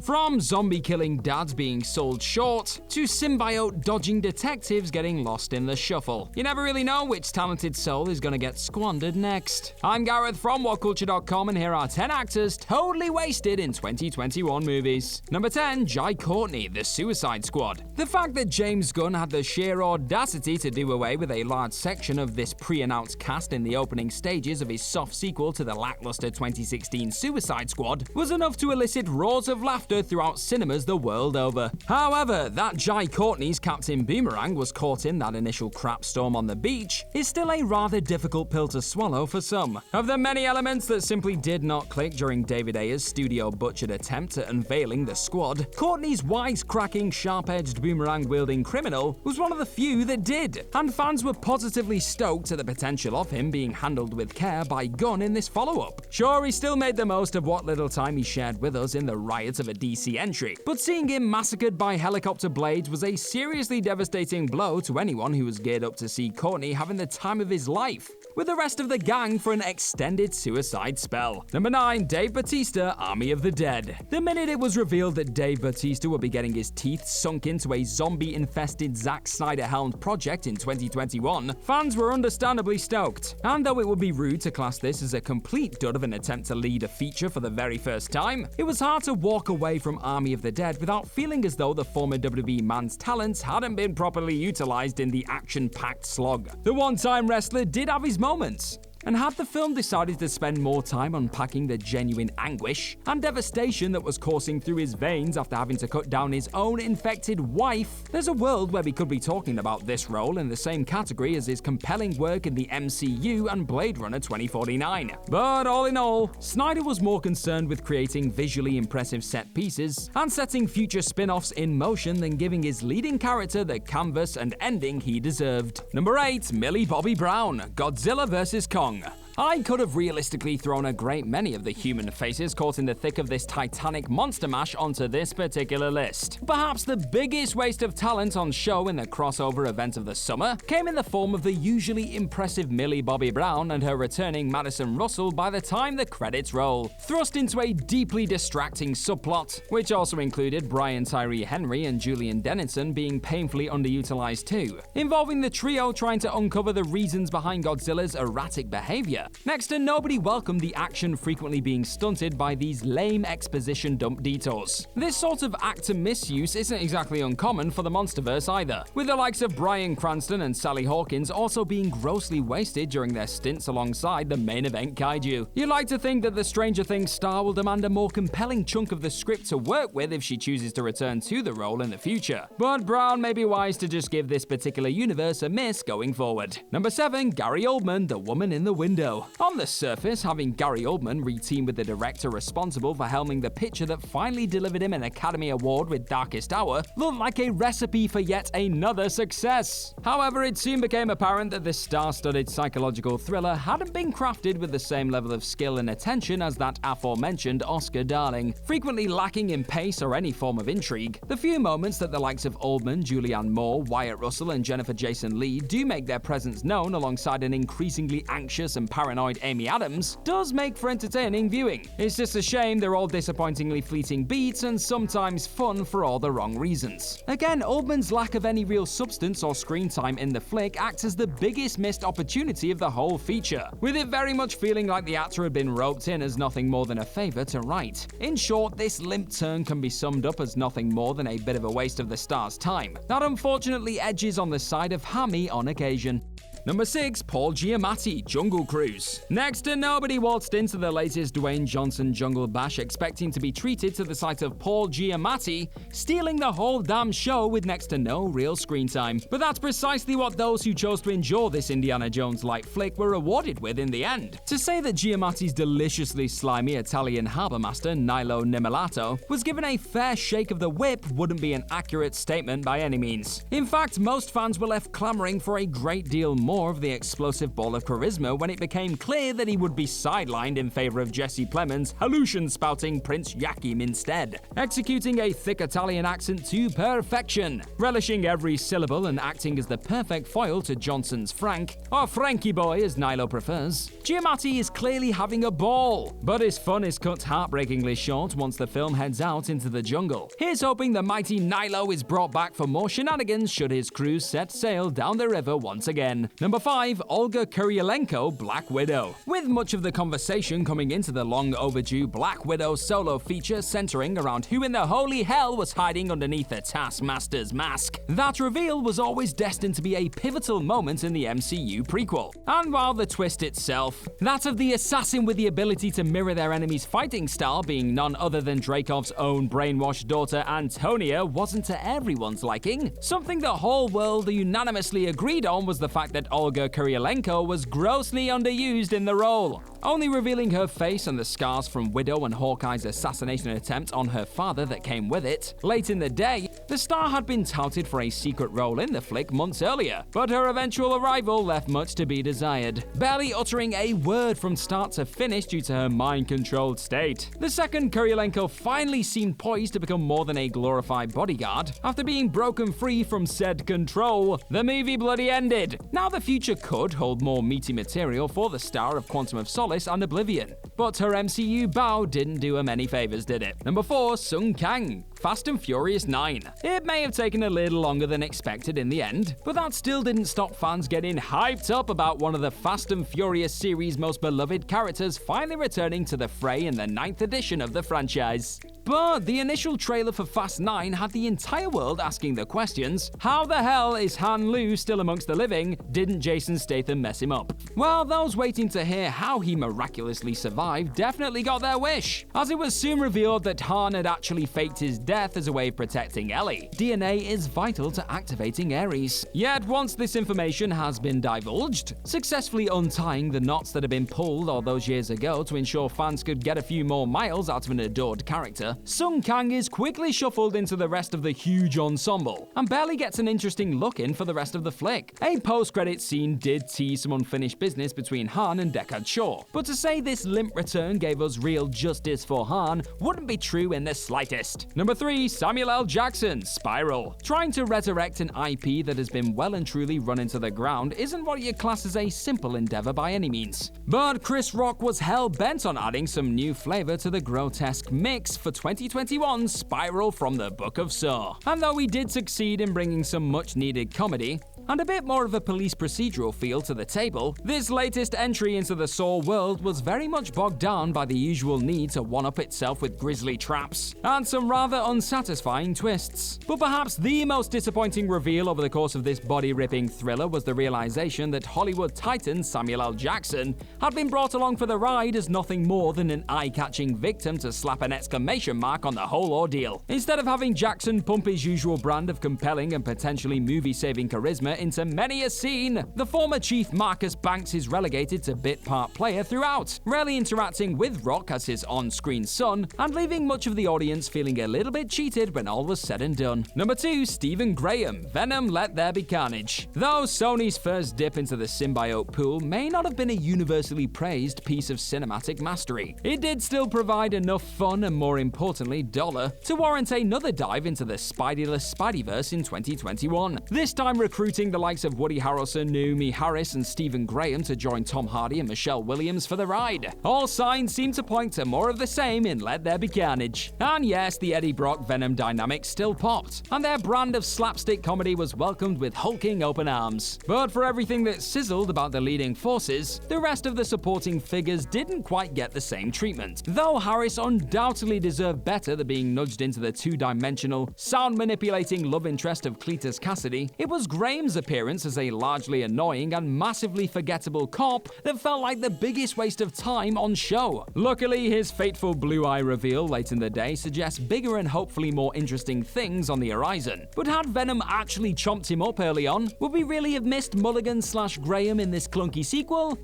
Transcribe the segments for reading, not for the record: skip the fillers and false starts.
From zombie-killing dads being sold short, to symbiote-dodging detectives getting lost in the shuffle. You never really know which talented soul is gonna get squandered next. I'm Gareth from WhatCulture.com, and here are 10 actors totally wasted in 2021 movies. Number 10, Jai Courtney, The Suicide Squad. The fact that James Gunn had the sheer audacity to do away with a large section of this pre-announced cast in the opening stages of his soft sequel to the lackluster 2016 Suicide Squad was enough to elicit roars of laughter throughout cinemas the world over. However, that Jai Courtney's Captain Boomerang was caught in that initial crap storm on the beach is still a rather difficult pill to swallow for some. Of the many elements that simply did not click during David Ayer's studio-butchered attempt at unveiling the squad, Courtney's wisecracking, sharp-edged boomerang-wielding criminal was one of the few that did, and fans were positively stoked at the potential of him being handled with care by Gunn in this follow-up. Sure, he still made the most of what little time he shared with us in the riot of a DC entry, but seeing him massacred by helicopter blades was a seriously devastating blow to anyone who was geared up to see Courtney having the time of his life with the rest of the gang for an extended suicide spell. Number 9, Dave Bautista, Army of the Dead. The minute it was revealed that Dave Bautista would be getting his teeth sunk into a zombie-infested Zack Snyder-helmed project in 2021, fans were understandably stoked. And though it would be rude to class this as a complete dud of an attempt to lead a feature for the very first time, it was hard to walk away from Army of the Dead without feeling as though the former WWE man's talents hadn't been properly utilized in the action-packed slog. The one-time wrestler did have his moments. And had the film decided to spend more time unpacking the genuine anguish and devastation that was coursing through his veins after having to cut down his own infected wife, there's a world where we could be talking about this role in the same category as his compelling work in the MCU and Blade Runner 2049. But all in all, Snyder was more concerned with creating visually impressive set pieces and setting future spin-offs in motion than giving his leading character the canvas and ending he deserved. Number 8, Millie Bobby Brown, Godzilla vs. Kong. I could have realistically thrown a great many of the human faces caught in the thick of this titanic monster mash onto this particular list. Perhaps the biggest waste of talent on show in the crossover event of the summer came in the form of the usually impressive Millie Bobby Brown and her returning Madison Russell by the time the credits roll, thrust into a deeply distracting subplot, which also included Brian Tyree Henry and Julian Dennison being painfully underutilized too, involving the trio trying to uncover the reasons behind Godzilla's erratic behavior. Next to nobody welcomed the action frequently being stunted by these lame exposition dump detours. This sort of actor misuse isn't exactly uncommon for the Monsterverse either, with the likes of Bryan Cranston and Sally Hawkins also being grossly wasted during their stints alongside the main event kaiju. You'd like to think that the Stranger Things star will demand a more compelling chunk of the script to work with if she chooses to return to the role in the future, but Brown may be wise to just give this particular universe a miss going forward. Number 7, Gary Oldman, The Woman in the Window. On the surface, having Gary Oldman re-team with the director responsible for helming the picture that finally delivered him an Academy Award with Darkest Hour looked like a recipe for yet another success. However, it soon became apparent that this star-studded psychological thriller hadn't been crafted with the same level of skill and attention as that aforementioned Oscar darling, frequently lacking in pace or any form of intrigue. The few moments that the likes of Oldman, Julianne Moore, Wyatt Russell, and Jennifer Jason Leigh do make their presence known alongside an increasingly anxious and paranoid Amy Adams does make for entertaining viewing. It's just a shame they're all disappointingly fleeting beats and sometimes fun for all the wrong reasons. Again, Oldman's lack of any real substance or screen time in the flick acts as the biggest missed opportunity of the whole feature, with it very much feeling like the actor had been roped in as nothing more than a favor to write. In short, this limp turn can be summed up as nothing more than a bit of a waste of the star's time that unfortunately edges on the side of hammy on occasion. Number 6, Paul Giamatti, Jungle Cruise. Next to nobody waltzed into the latest Dwayne Johnson Jungle Bash expecting to be treated to the sight of Paul Giamatti stealing the whole damn show with next to no real screen time. But that's precisely what those who chose to endure this Indiana Jones-like flick were rewarded with in the end. To say that Giamatti's deliciously slimy Italian harbour master, Nilo Nimolato, was given a fair shake of the whip wouldn't be an accurate statement by any means. In fact, most fans were left clamoring for a great deal more more of the explosive ball of charisma when it became clear that he would be sidelined in favor of Jesse Plemons' hallucion-spouting Prince Joachim instead, executing a thick Italian accent to perfection, relishing every syllable and acting as the perfect foil to Johnson's Frank, or Frankie Boy as Nilo prefers. Giamatti is clearly having a ball, but his fun is cut heartbreakingly short once the film heads out into the jungle. Here's hoping the mighty Nilo is brought back for more shenanigans should his crew set sail down the river once again. Number 5, Olga Kurylenko, Black Widow. With much of the conversation coming into the long overdue Black Widow solo feature centering around who in the holy hell was hiding underneath the Taskmaster's mask, that reveal was always destined to be a pivotal moment in the MCU prequel. And while the twist itself, that of the assassin with the ability to mirror their enemy's fighting style being none other than Dreykov's own brainwashed daughter Antonia, wasn't to everyone's liking, something the whole world unanimously agreed on was the fact that Olga Kurylenko was grossly underused in the role, only revealing her face and the scars from Widow and Hawkeye's assassination attempt on her father that came with it. Late in the day, the star had been touted for a secret role in the flick months earlier, but her eventual arrival left much to be desired, barely uttering a word from start to finish due to her mind-controlled state. The second Kurylenko finally seemed poised to become more than a glorified bodyguard. After being broken free from said control, the movie bloody ended. Now the future could hold more meaty material for the star of Quantum of Solace and Oblivion, but her MCU bow didn't do her many favors, did it? Number 4, Sung Kang, Fast and Furious 9. It may have taken a little longer than expected in the end, but that still didn't stop fans getting hyped up about one of the Fast and Furious series' most beloved characters finally returning to the fray in the 9th edition of the franchise. But the initial trailer for Fast 9 had the entire world asking the questions, how the hell is Han Lu still amongst the living? Didn't Jason Statham mess him up? Well, those waiting to hear how he miraculously survived definitely got their wish, as it was soon revealed that Han had actually faked his death as a way of protecting Ellie. DNA is vital to activating Ares. Yet once this information has been divulged, successfully untying the knots that had been pulled all those years ago to ensure fans could get a few more miles out of an adored character, Sung Kang is quickly shuffled into the rest of the huge ensemble, and barely gets an interesting look in for the rest of the flick. A post-credit scene did tease some unfinished business between Han and Deckard Shaw, but to say this limp return gave us real justice for Han wouldn't be true in the slightest. Number 3, Samuel L. Jackson, Spiral. Trying to resurrect an IP that has been well and truly run into the ground isn't what you class as a simple endeavor by any means. But Chris Rock was hell-bent on adding some new flavor to the grotesque mix for 2021's Spiral from the Book of Saw. And though he did succeed in bringing some much-needed comedy and a bit more of a police procedural feel to the table, this latest entry into the Saw world was very much bogged down by the usual need to one-up itself with grisly traps and some rather unsatisfying twists. But perhaps the most disappointing reveal over the course of this body-ripping thriller was the realization that Hollywood titan Samuel L. Jackson had been brought along for the ride as nothing more than an eye-catching victim to slap an exclamation mark on the whole ordeal. Instead of having Jackson pump his usual brand of compelling and potentially movie-saving charisma into many a scene, the former chief Marcus Banks is relegated to bit part player throughout, rarely interacting with Rock as his on-screen son, and leaving much of the audience feeling a little bit cheated when all was said and done. Number 2, Stephen Graham, Venom Let There Be Carnage. Though Sony's first dip into the symbiote pool may not have been a universally praised piece of cinematic mastery, it did still provide enough fun and, more importantly, dollar to warrant another dive into the Spideyless Spideyverse in 2021. This time recruiting the likes of Woody Harrelson, Naomi Harris, and Stephen Graham to join Tom Hardy and Michelle Williams for the ride. All signs seem to point to more of the same in Let There Be Carnage. And yes, the Eddie Brock Venom dynamic still popped, and their brand of slapstick comedy was welcomed with hulking open arms. But for everything that sizzled about the leading forces, the rest of the supporting figures didn't quite get the same treatment. Though Harris undoubtedly deserved better than being nudged into the two-dimensional, sound-manipulating love interest of Cletus Cassidy, it was Graham's appearance as a largely annoying and massively forgettable cop that felt like the biggest waste of time on show. Luckily, his fateful blue eye reveal late in the day suggests bigger and hopefully more interesting things on the horizon. But had Venom actually chomped him up early on, would we really have missed Mulligan/Graham in this clunky sequel?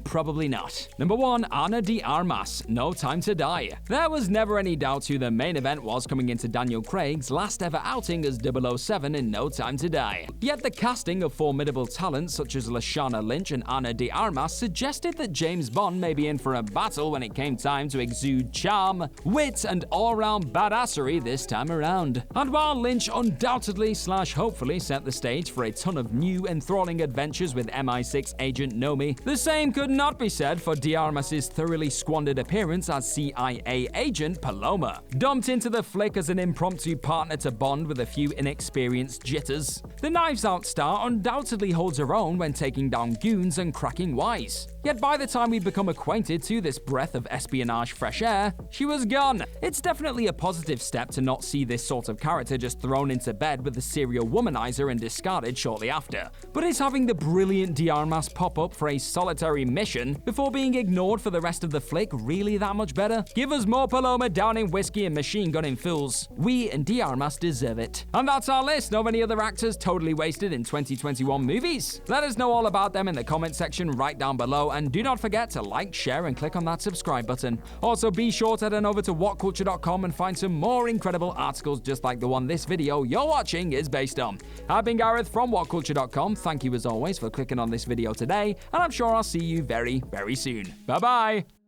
Probably not. Number 1, Ana de Armas, No Time to Die. There was never any doubt who the main event was coming into Daniel Craig's last ever outing as 007 in No Time to Die. Yet the casting of formidable talents such as Lashana Lynch and Ana de Armas suggested that James Bond may be in for a battle when it came time to exude charm, wit, and all-round badassery this time around. And while Lynch undoubtedly/hopefully set the stage for a ton of new enthralling adventures with MI6 agent Nomi, the same could not be said for de Armas's thoroughly squandered appearance as CIA agent Paloma. Dumped into the flick as an impromptu partner to Bond with a few inexperienced jitters, the Knives Out star undoubtedly holds her own when taking down goons and cracking wise. Yet by the time we become acquainted to this breath of espionage fresh air, she was gone. It's definitely a positive step to not see this sort of character just thrown into bed with a serial womanizer and discarded shortly after. But is having the brilliant de Armas pop up for a solitary mission before being ignored for the rest of the flick really that much better? Give us more Paloma downing whiskey and machine gunning fools. We and de Armas deserve it. And that's our list of any other actors totally wasted in 2021 movies. Let us know all about them in the comment section right down below, and do not forget to like, share, and click on that subscribe button. Also, be sure to head on over to whatculture.com and find some more incredible articles just like the one this video you're watching is based on. I've been Gareth from whatculture.com. Thank you as always for clicking on this video today, and I'm sure I'll see you very, very soon. Bye-bye!